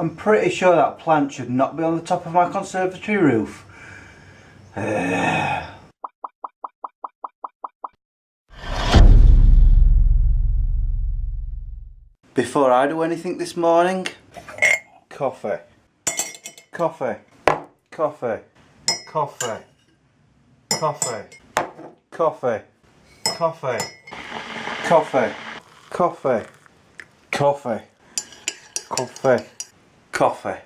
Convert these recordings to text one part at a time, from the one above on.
I'm pretty sure that plant should not be on the top of my conservatory roof. Before I do anything this morning, coffee, coffee, coffee, coffee, coffee, coffee, coffee, coffee, coffee, coffee, coffee, coffee.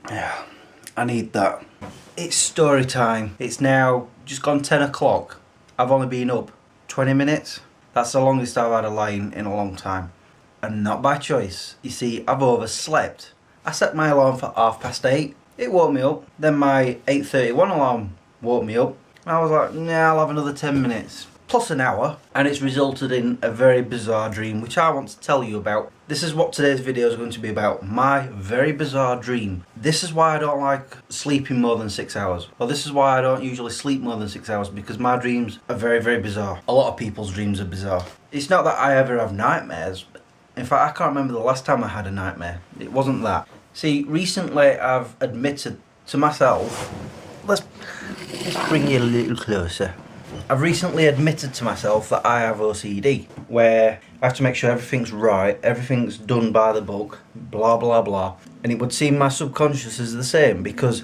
Yeah, I need that. It's story time. It's now just gone 10 o'clock. I've only been up 20 minutes. That's the longest I've had a lie-in in a long time. And not by choice. You see, I've overslept. I set my alarm for 8:30. It woke me up. Then my 8:31 alarm woke me up. And I was like, nah, I'll have another 10 minutes. Plus an hour. And it's resulted in a very bizarre dream, which I want to tell you about. This is what today's video is going to be about. My very bizarre dream. This is why I don't like sleeping more than 6 hours. Well, this is why I don't usually sleep more than 6 hours, because my dreams are very, very bizarre. A lot of people's dreams are bizarre. It's not that I ever have nightmares. In fact, I can't remember the last time I had a nightmare. It wasn't that. See, recently I've admitted to myself... Let's bring you a little closer. I've recently admitted to myself that I have OCD, where I have to make sure everything's right, everything's done by the book, blah blah blah. And it would seem my subconscious is the same, because...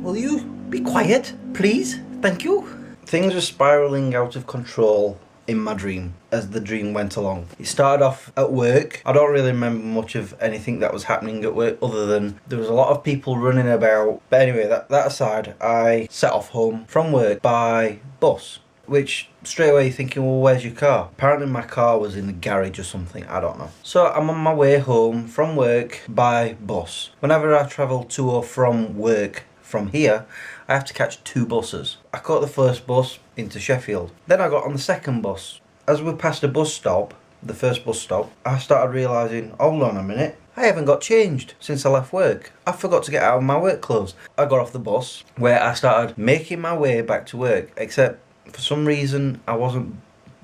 Will you be quiet, please? Thank you. Things were spiralling out of control in my dream as the dream went along. It started off at work. I don't really remember much of anything that was happening at work other than there was a lot of people running about. But anyway, that aside, I set off home from work by bus, which straight away you're thinking, well, where's your car? Apparently my car was in the garage or something, I don't know. So I'm on my way home from work by bus. Whenever I travel to or from work from here, I have to catch 2 buses. I caught the first bus into Sheffield. Then I got on the second bus. As we passed a bus stop, the first bus stop, I started realising, hold on a minute, I haven't got changed since I left work. I forgot to get out of my work clothes. I got off the bus, where I started making my way back to work, except for some reason I wasn't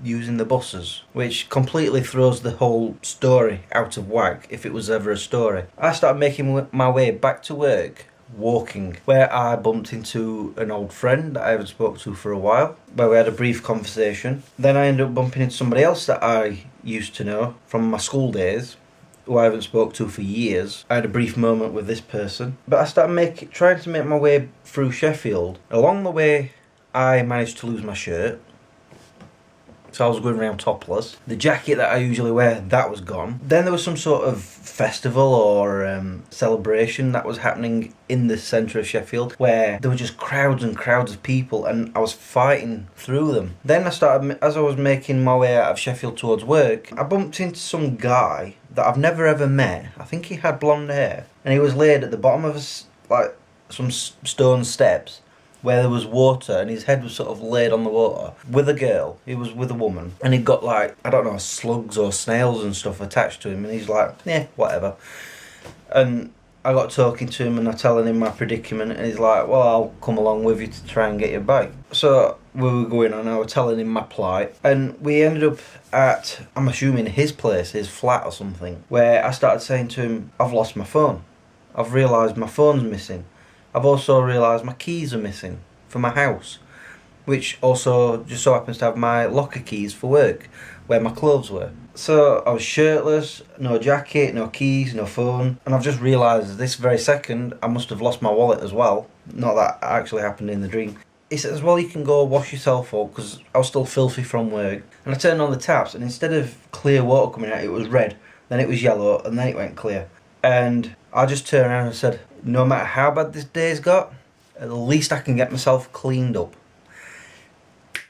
using the buses, which completely throws the whole story out of whack, if it was ever a story. I started making my way back to work, walking, where I bumped into an old friend that I haven't spoken to for a while, where we had a brief conversation. Then I ended up bumping into somebody else that I used to know from my school days, who I haven't spoken to for years. I had a brief moment with this person, but I started trying to make my way through Sheffield. Along the way, I managed to lose my shirt, so I was going around topless. The jacket that I usually wear, that was gone. Then there was some sort of festival or celebration that was happening in the centre of Sheffield, where there were just crowds and crowds of people, and I was fighting through them. Then I started, as I was making my way out of Sheffield towards work, I bumped into some guy that I've never ever met. I think he had blonde hair, and he was laid at the bottom of some stone steps, where there was water, and his head was sort of laid on the water with a girl. He was with a woman, and he'd got, like, I don't know, slugs or snails and stuff attached to him, and he's like, yeah, whatever. And I got talking to him, and I telling him my predicament, and he's like, well, I'll come along with you to try and get your bike. So we were going on, I was telling him my plight, and we ended up at, I'm assuming, his place, his flat or something, where I started saying to him, I've lost my phone. I've realised my phone's missing. I've also realised my keys are missing for my house, which also just so happens to have my locker keys for work, where my clothes were. So I was shirtless, no jacket, no keys, no phone, and I've just realised this very second I must have lost my wallet as well. Not that actually happened in the dream. He says, well, you can go wash yourself up, because I was still filthy from work. And I turned on the taps, and instead of clear water coming out, it was red, then it was yellow, and then it went clear. And I just turned around and said, no matter how bad this day's got, at least I can get myself cleaned up.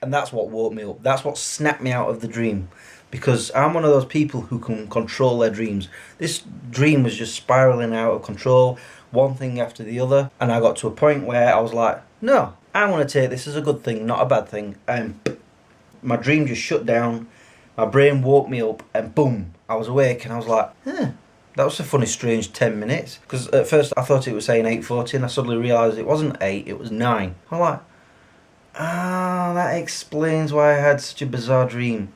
And that's what woke me up. That's what snapped me out of the dream. Because I'm one of those people who can control their dreams. This dream was just spiralling out of control, one thing after the other. And I got to a point where I was like, no, I want to take this as a good thing, not a bad thing. And my dream just shut down. My brain woke me up, and boom, I was awake, and I was like, that was a funny, strange 10 minutes. Because at first I thought it was saying 8:40, and I suddenly realised it wasn't 8, it was 9. I'm like, that explains why I had such a bizarre dream.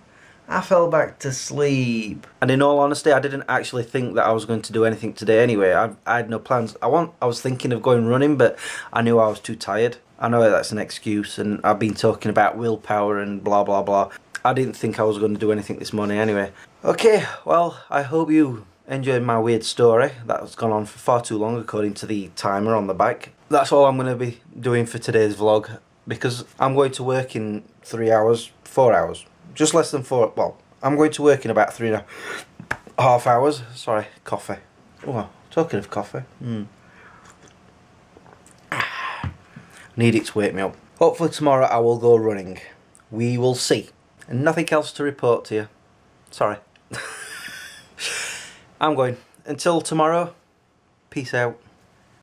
I fell back to sleep. And in all honesty, I didn't actually think that I was going to do anything today anyway. I had no plans. I was thinking of going running, but I knew I was too tired. I know that's an excuse, and I've been talking about willpower and blah blah blah. I didn't think I was going to do anything this morning anyway. Okay, well, I hope you enjoyed my weird story. That's gone on for far too long according to the timer on the back. That's all I'm going to be doing for today's vlog, because I'm going to work in 3 hours, 4 hours. Just less than 4, well, I'm going to work in about 3.5 hours. Sorry, coffee. Oh, talking of coffee. Need it to wake me up. Hopefully tomorrow I will go running. We will see. And nothing else to report to you. Sorry. I'm going. Until tomorrow, peace out.